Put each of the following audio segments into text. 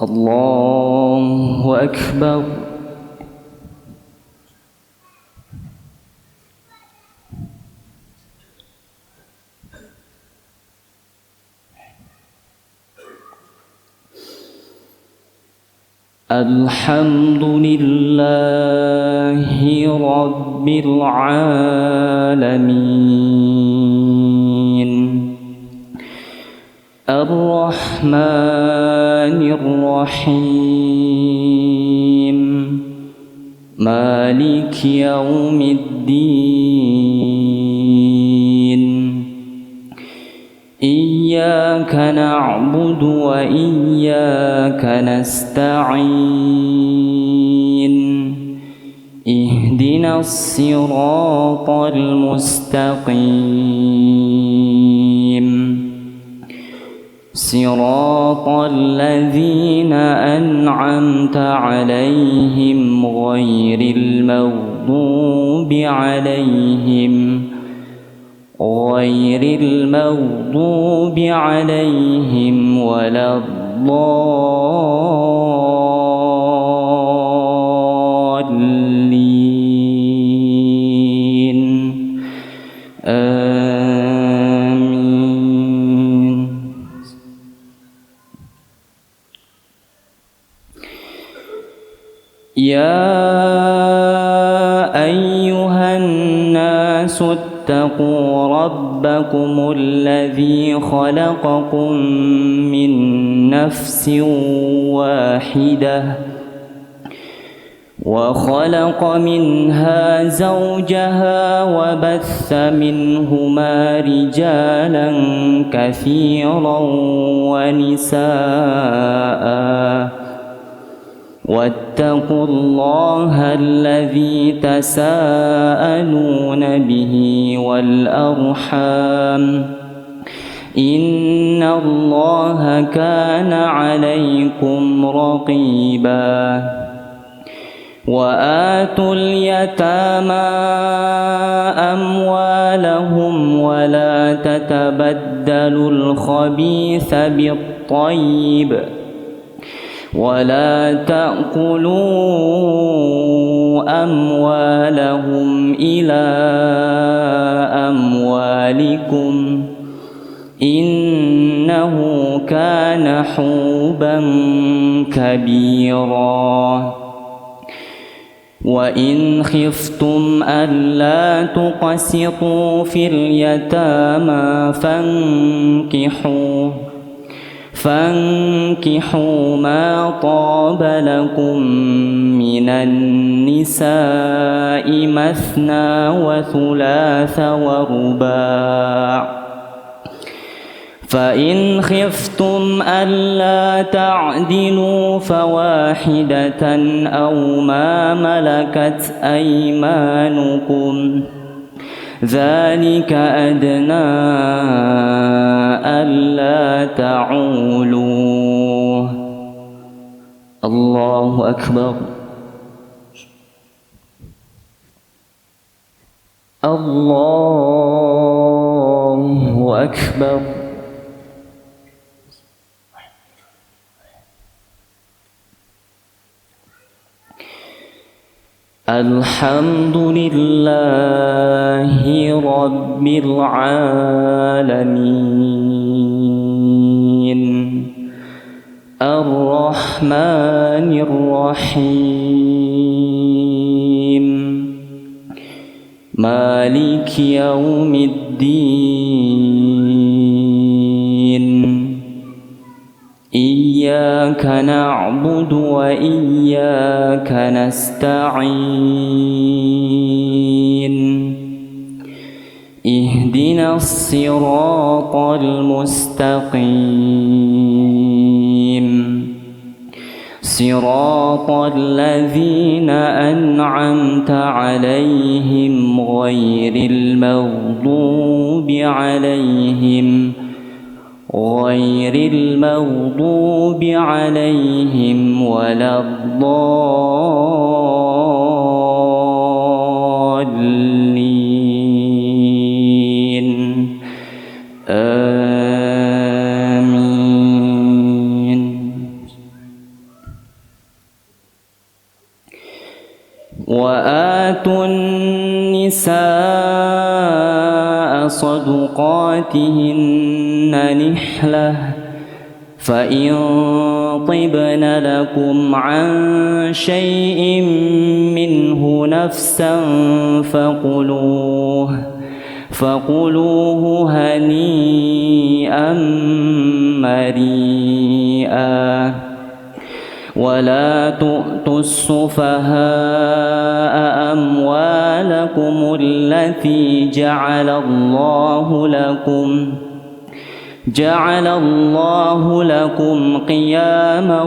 الله أكبر. الحمد لله رب العالمين الرحمن الرحيم مالك يوم الدين إياك نعبد وإياك نستعين اهدنا الصراط المستقيم صراط الذين أنعمت عليهم غير المغضوب عليهم ولا الضالين آمين. يا أيها الناس اتقوا ربكم الذي خلقكم من نفس واحدة وخلق منها زوجها وبث منهما رجالا كثيرا ونساء واتقوا الله الذي تساءلون به والأرحام إن الله كان عليكم رقيبا وآتوا اليتامى أموالهم ولا تتبدلوا الخبيث بالطيب ولا تأكلوا أموالهم إلى أموالكم إنه كان حوبا كبيرا وإن خفتم ألا تقسطوا في اليتامى فانكحوا ما طاب لكم من النساء مثنى وثلاث ورباع فإن خفتم ألا تعدلوا فواحدة أو ما ملكت أيمانكم ذلك أدنى ألا تعولوا. الله أكبر. الله أكبر. الحمد لله رب العالمين الرحمن الرحيم مالك يوم الدين إياك نعبد وإياك نستعين اهدنا الصراط المستقيم صراط الذين أنعمت عليهم غير المغضوب عليهم ولا الضالين آمين. وآتوا النساء صدقاتهن نحلة فإن طبن لكم عن شيء منه نفسا فكلوه هنيئا مريئا ولا تؤتوا السفهاء أموالكم التي جعل الله لكم قياما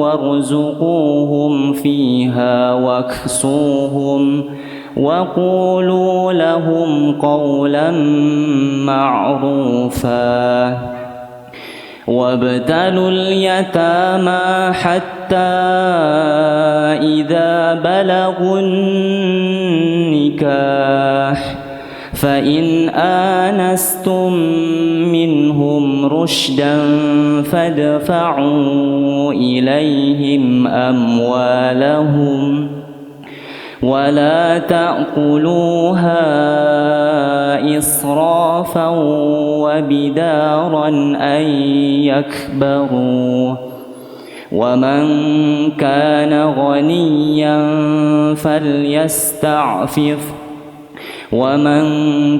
وارزقوهم فيها واكسوهم وقولوا لهم قولا معروفا وابتلوا اليتامى حتى إذا بلغوا النكاح فإن آنستم منهم رشدا فادفعوا إليهم أموالهم ولا تأكلوها إسرافا وبدارا أن يكبروا ومن كان غنيا فليستعفف ومن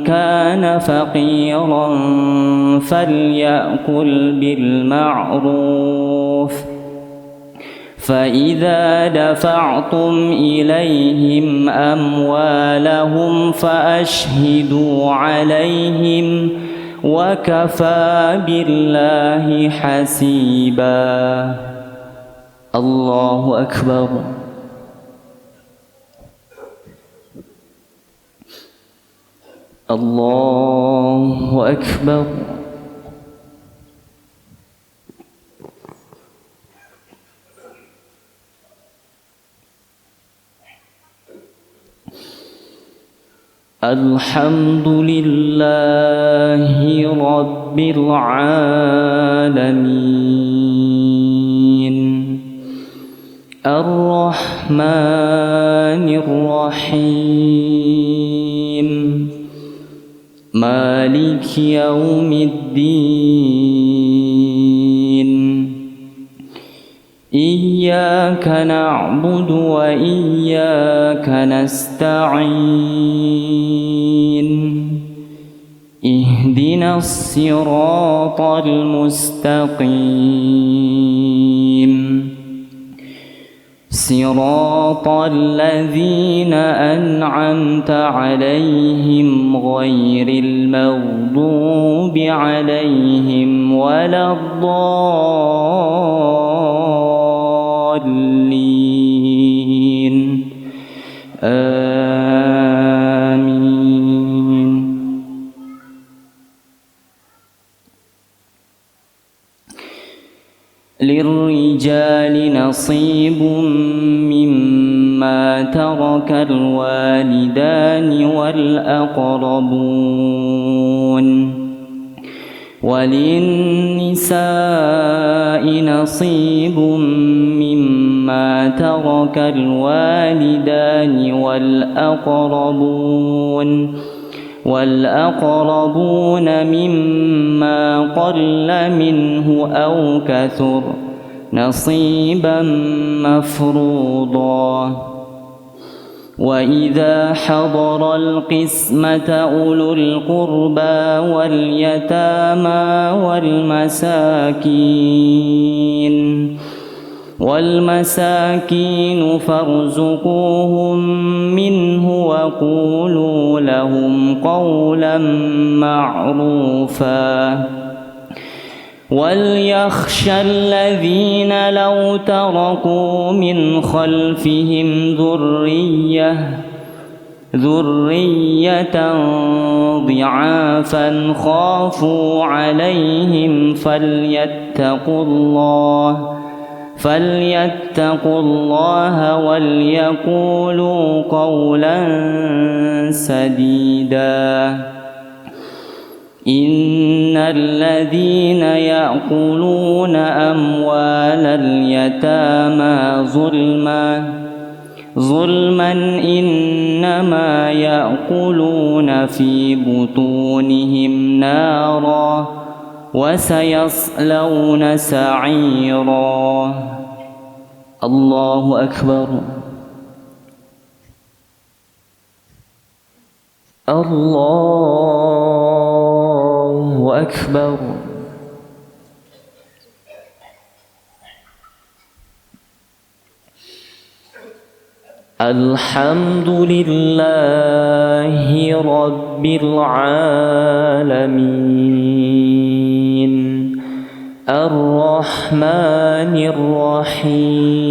كان فقيرا فليأكل بالمعروف فإذا دفعتم إليهم أموالهم فأشهدوا عليهم وكفى بالله حسيبا. الله أكبر. الله أكبر. الحمد لله رب العالمين الرحمن الرحيم مالك يوم الدين إياك نعبد وإياك نستعين اهدنا الصراط المستقيم صراط الذين أنعمت عليهم غير المغضوب عليهم ولا الضالين آمين. للرجال نصيب مما ترك الوالدان والأقربون وللنساء نصيب مما ترك الوالدان والأقربون مما قل منه أو كثر نصيبا مفروضا. وإذا حضر القسمة أولو القربى واليتامى والمساكين فارزقوهم منه وقولوا لهم قولا معروفا. وليخشى الذين لو تركوا من خلفهم ذرية ضعافا خافوا عليهم فليتقوا الله وليقولوا قولا سديدا. إن الذين يأكلون أموال اليتامى ظلما إنما يأكلون في بطونهم نارا وسيصلون سعيرا. الله أكبر. الله أكبر. الحمد لله رب العالمين الرحمن الرحيم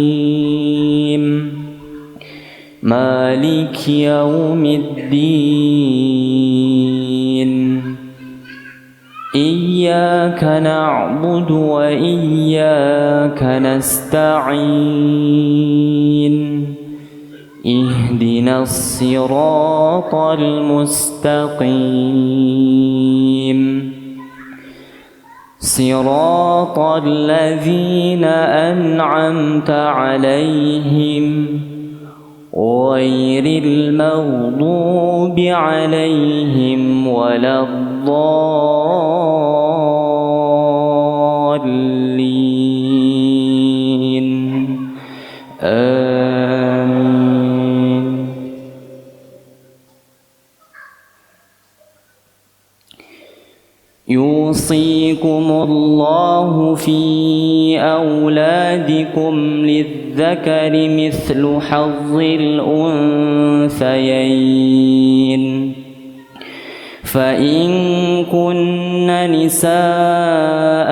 مالك يوم الدين إياك نعبد وإياك نستعين اهدنا الصراط المستقيم صراط الذين أنعمت عليهم غير المغضوب عليهم ولا الضالين. آمين. يوصيكم الله في أولادكم للذكر مثل حظ الأنثيين فإن كن نساء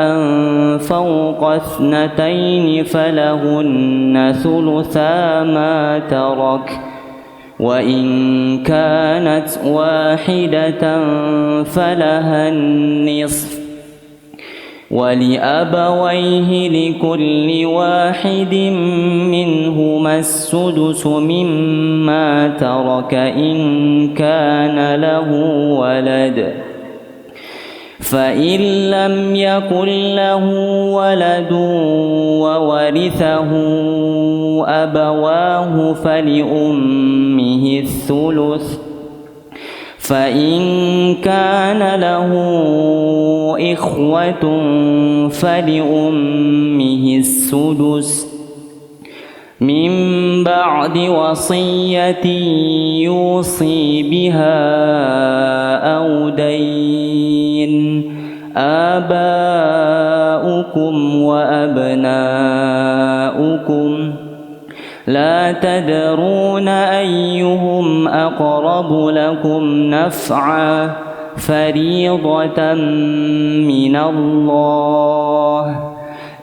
فوق 2 فلهن ثلثا ما ترك وإن كانت واحدة فلها النصف ولأبويه لكل واحد منهما السدس مما ترك إن كان له ولد فإن لم يكن له ولد وورثه أبواه فلأمه الثلث فإن كان له إخوة فلأمه السدس من بعد وصية يوصي بها أو دين. آباؤكم وأبناؤكم لا تدرون أيهم أقرب لكم نفعا فريضة من الله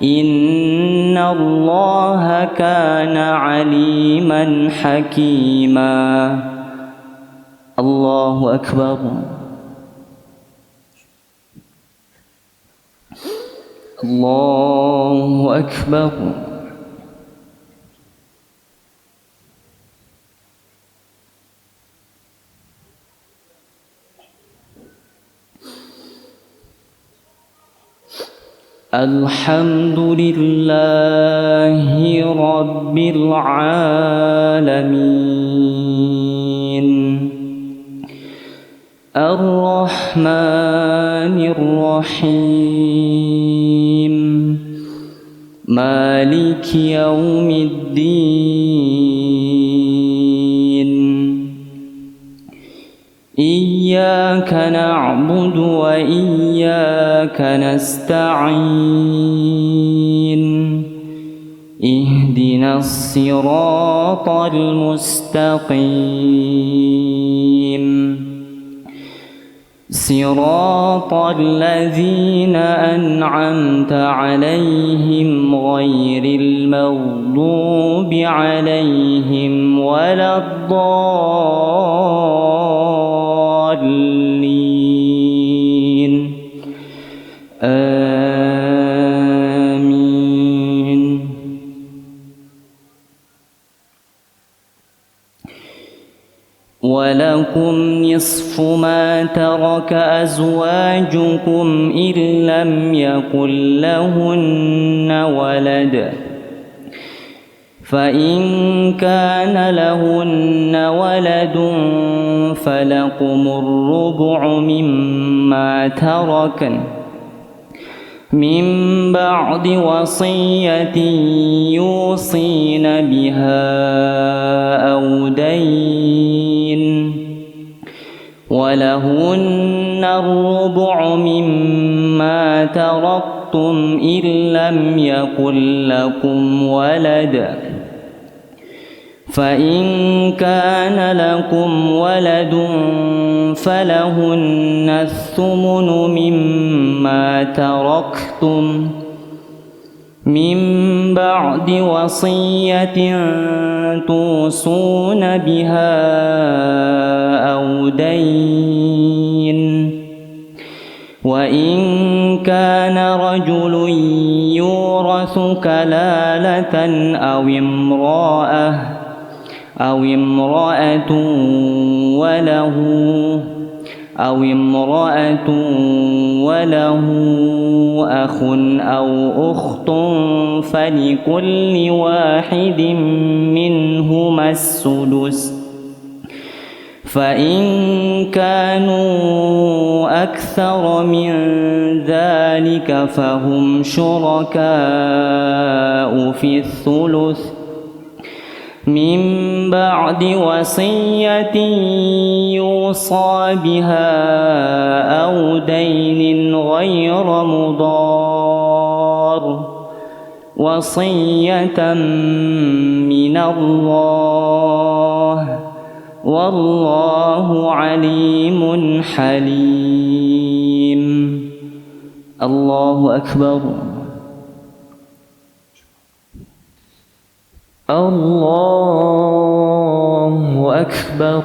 إن الله كان عليما حكيما. الله أكبر. الله أكبر. الحمد لله رب العالمين الرحمن الرحيم مالك يوم الدين إياك نعبد وإياك نستعين اهدنا الصراط المستقيم صراط الذين أنعمت عليهم غير المغضوب عليهم ولا الضالين. آمين. ولكم نصف ما ترك أزواجكم إن لم يكن لهن ولد فإن كان لهن ولد فلكم الربع مما تركن من بعد وصية يوصين بها أو دين ولهن الربع مما تركتم إن لم يكن لكم ولد فإن كان لكم ولد فلهن الثمن مما تركتم من بعد وصية توصون بها أو دين وإن كان رجل يورث كلالة أو امرأة وله أخ أو أخت فلكل واحد منهما السدس فإن كانوا أكثر من ذلك فهم شركاء في الثلث من بعد وصية يوصى بها أو دين غير مضار وصية من الله والله عليم حليم. الله أكبر. الله أكبر.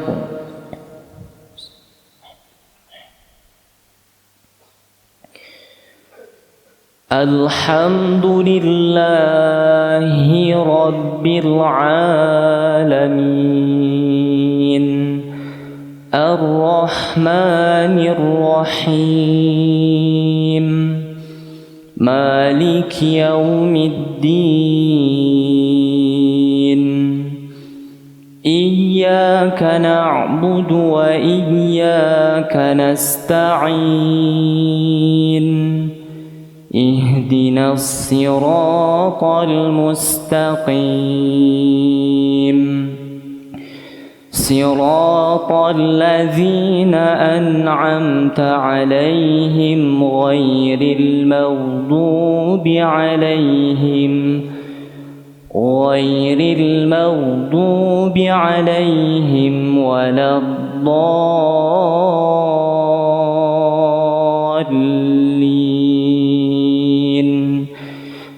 الحمد لله رب العالمين الرحمن الرحيم مالك يوم الدين إياك نعبد وإياك نستعين اهدنا الصراط المستقيم صراط الذين أنعمت عليهم غير المغضوب عليهم ولا الضالين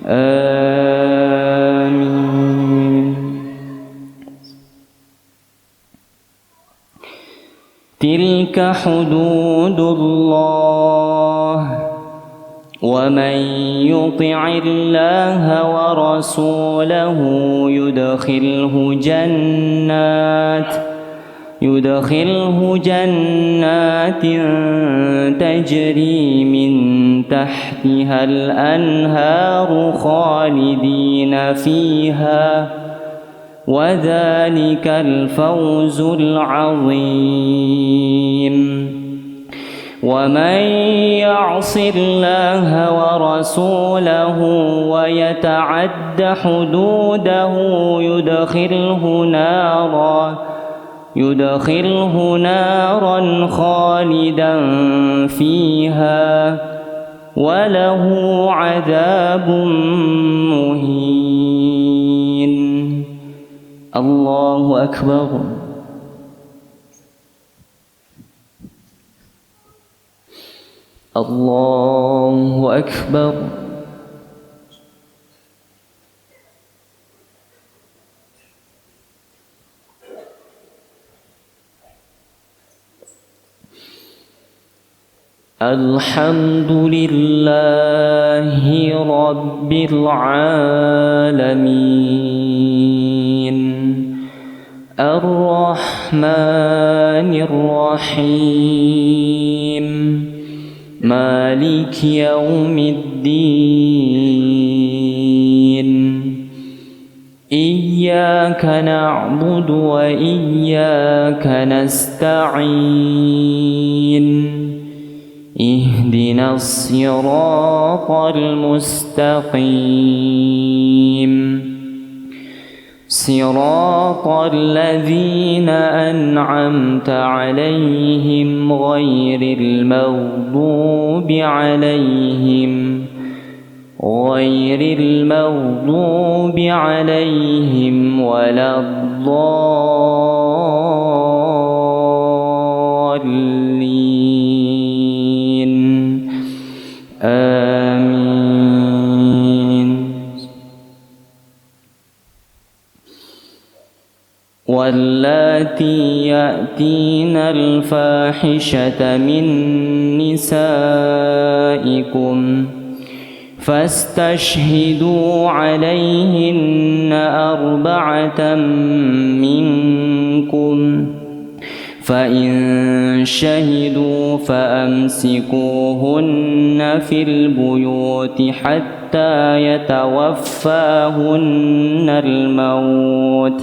آمين. تلك حدود الله ومن يطع الله ورسوله يدخله جنات تجري من تحتها الأنهار خالدين فيها وذلك الفوز العظيم. ومن يعص الله ورسوله ويتعد حدوده يدخله نارا خالدا فيها وله عذاب مهين. الله أكبر. الله أكبر. الحمد لله رب العالمين الرحمن الرحيم مالك يوم الدين إياك إياك نعبد وإياك نستعين اهدنا الصراط المستقيم صراط الذين أنعمت عليهم غير المغضوب عليهم ولا الضالين آمين. واللاتي يأتين الفاحشة من نسائكم فاستشهدوا عليهن 4 منكم فإن شهدوا فأمسكوهن في البيوت حتى يتوفاهن الموت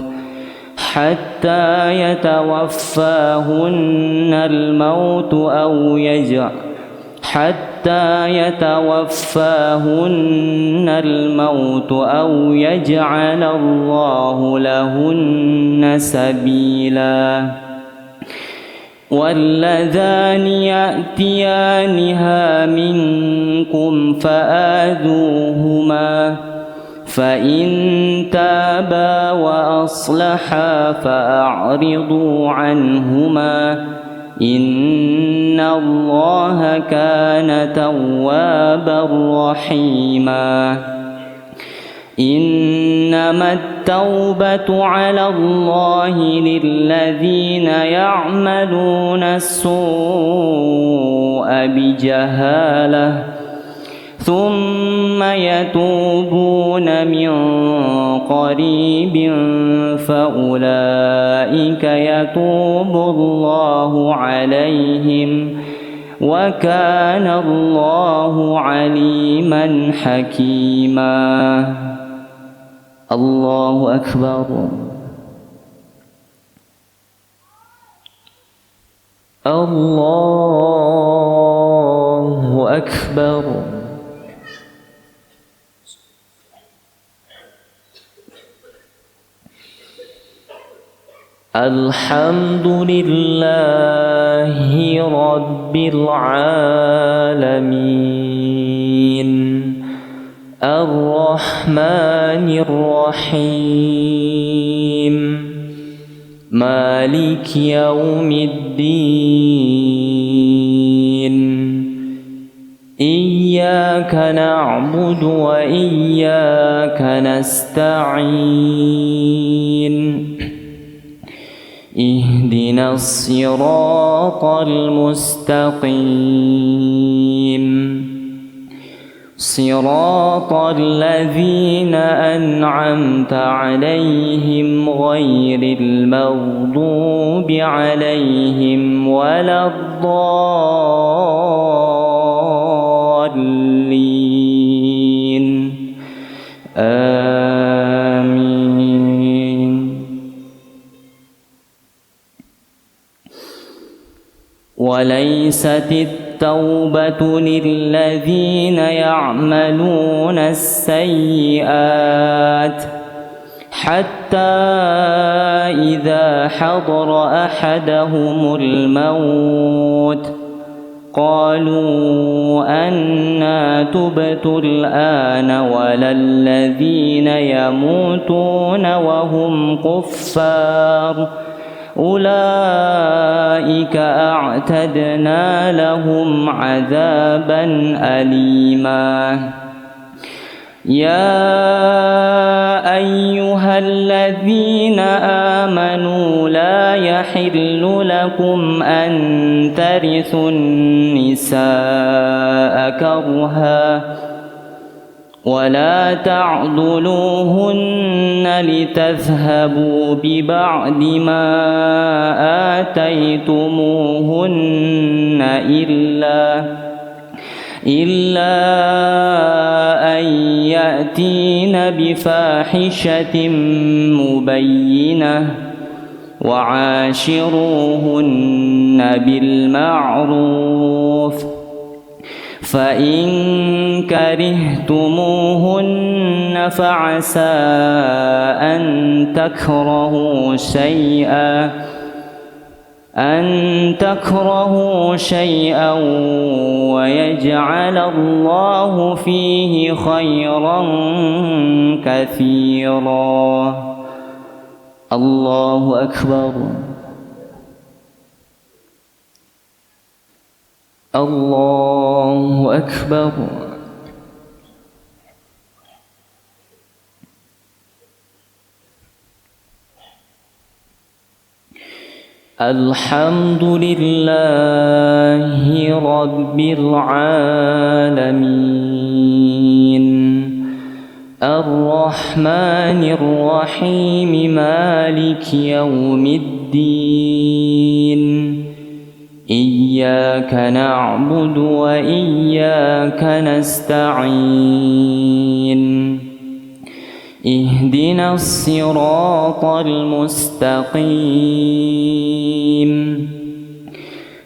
أو يجعل الله لهن سبيلا. واللذان يأتيانها منكم فآذوهما فإن تابا وأصلحا فأعرضوا عنهما إن الله كان توابا رحيما. إنما التوبة على الله للذين يعملون السوء بجهالة ثم يتوبون من قريب فأولئك يتوب الله عليهم وكان الله عليما حكيما. الله أكبر. الله أكبر. الحمد لله رب العالمين الرحمن الرحيم مالك يوم الدين إياك نعبد وإياك نستعين اهدنا الصراط المستقيم صراط الذين أنعمت عليهم غير المغضوب عليهم ولا الضالين وليست التوبة للذين يعملون السيئات حتى إذا حضر أحدهم الموت قالوا أنى تبت الآن ولا الذين يموتون وهم كفار أولئك أعتدنا لهم عذابا أليما. يا أيها الذين آمنوا لا يحل لكم أن ترثوا النساء كرها ولا تعضلوهن لتذهبوا ببعض ما آتيتموهن إلا أن يأتين بفاحشة مبينة وعاشروهن بالمعروف فإن كرهتموهن فعسى أن تكرهوا شيئا ويجعل الله فيه خيرا كثيرا. الله أكبر. الله أكبر. الحمد لله رب العالمين الرحمن الرحيم مالك يوم الدين إياك نعبد وإياك نستعين اهدنا الصراط المستقيم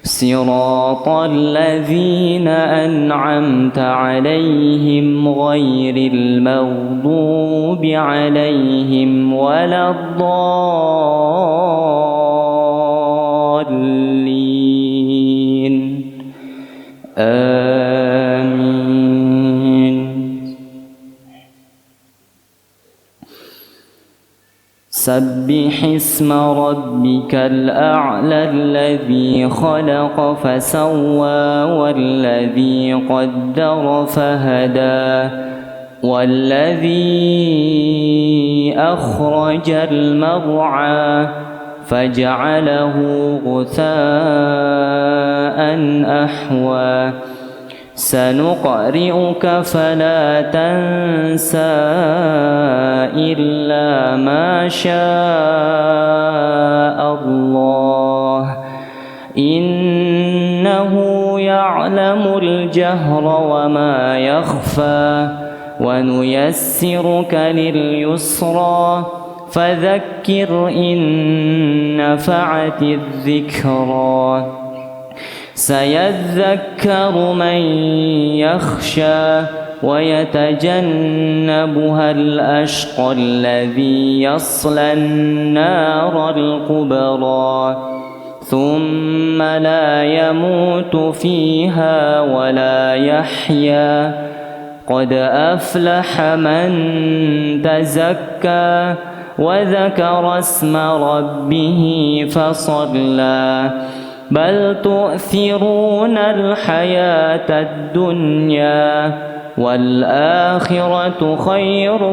صراط الذين أنعمت عليهم غير المغضوب عليهم ولا الضالين آمين. سبح اسم ربك الأعلى الذي خلق فسوى والذي قدر فهدى والذي أخرج المرعى فجعله غثاء أحوى سنقرئك فلا تنسى إلا ما شاء الله إنه يعلم الجهر وما يخفى ونيسرك لليسرى فذكر إن نفعت الذكرى سيذكر من يخشى ويتجنبها الأشقى الذي يصلى النار الكبرى ثم لا يموت فيها ولا يحيا قد أفلح من تزكى وذكر اسم ربه فصلى بل تؤثرون الحياة الدنيا والآخرة خير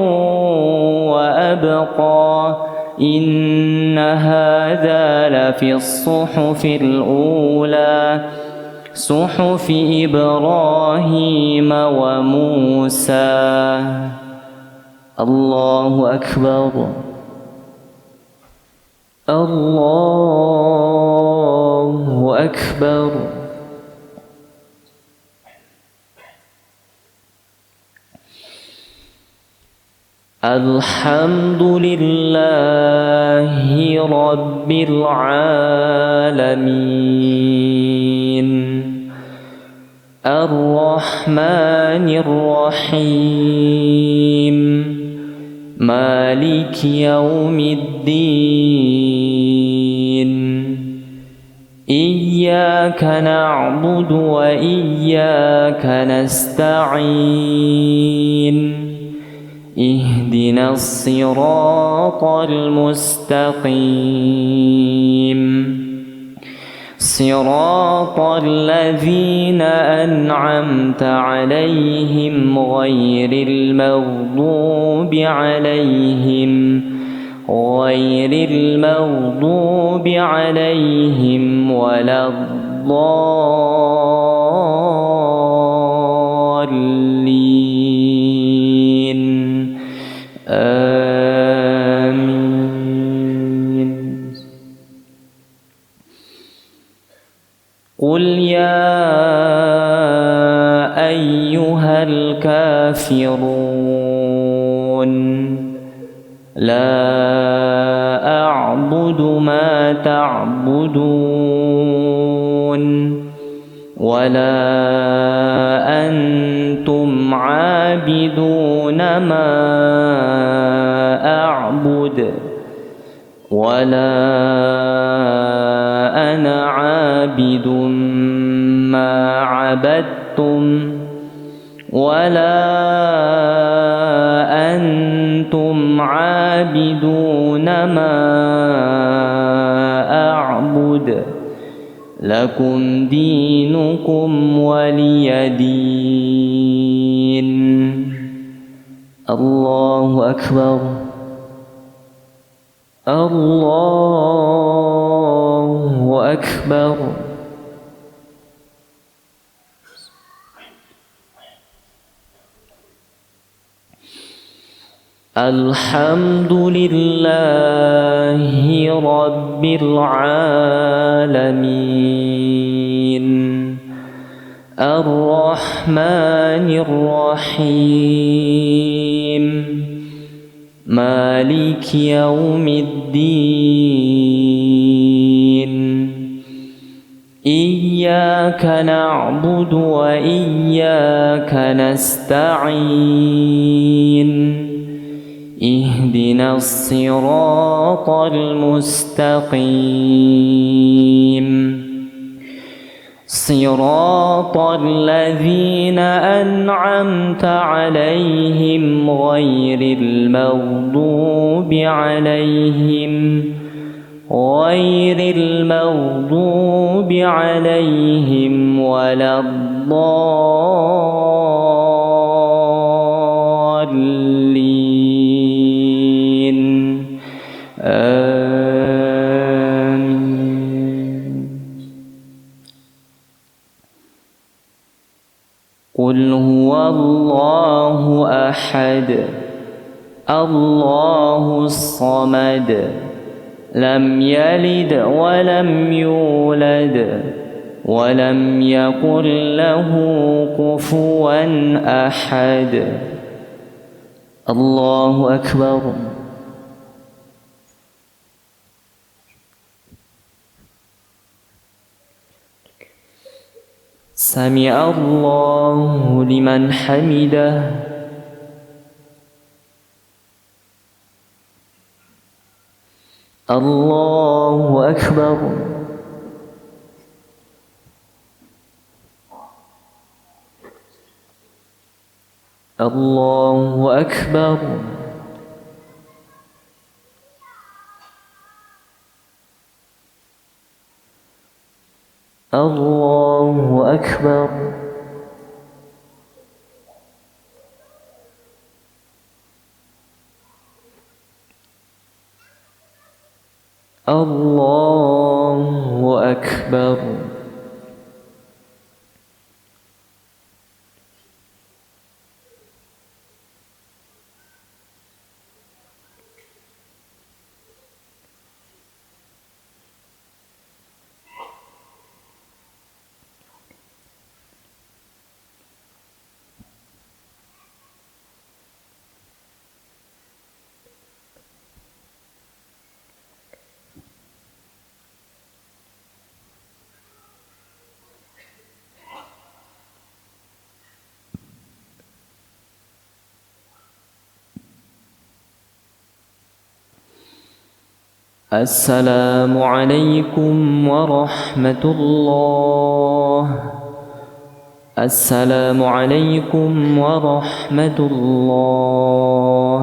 وأبقى إن هذا لفي الصحف الأولى صحف إبراهيم وموسى. الله أكبر. الله أكبر. الحمد لله رب العالمين الرحمن الرحيم مالك يوم الدين إياك نعبد وإياك نستعين اهدنا الصراط المستقيم صراط الذين أنعمت عليهم غير المغضوب عليهم ولا الضالين آمين. قل يا أيها الكافرون لا أعبد ما تعبدون ولا أنتم عابدون ما أعبد ولا أنا عابد ما عبدتم ولا أنتم عابدون ما أعبد لكم دينكم ولي دين. الله أكبر. الله أكبر. الحمد لله رب العالمين الرحمن الرحيم مالك يوم الدين إياك نعبد وإياك نستعين اهدنا الصراط المستقيم صراط الذين أنعمت عليهم غير المغضوب عليهم ولا الضالين. آمين. قل هو الله أحد الله الصمد لم يلد ولم يولد ولم يكن له كفوا أحد. الله أكبر. سمع الله لمن حمده. الله أكبر. الله أكبر. الله أكبر. الله أكبر. السلام عليكم ورحمة الله. السلام عليكم ورحمة الله.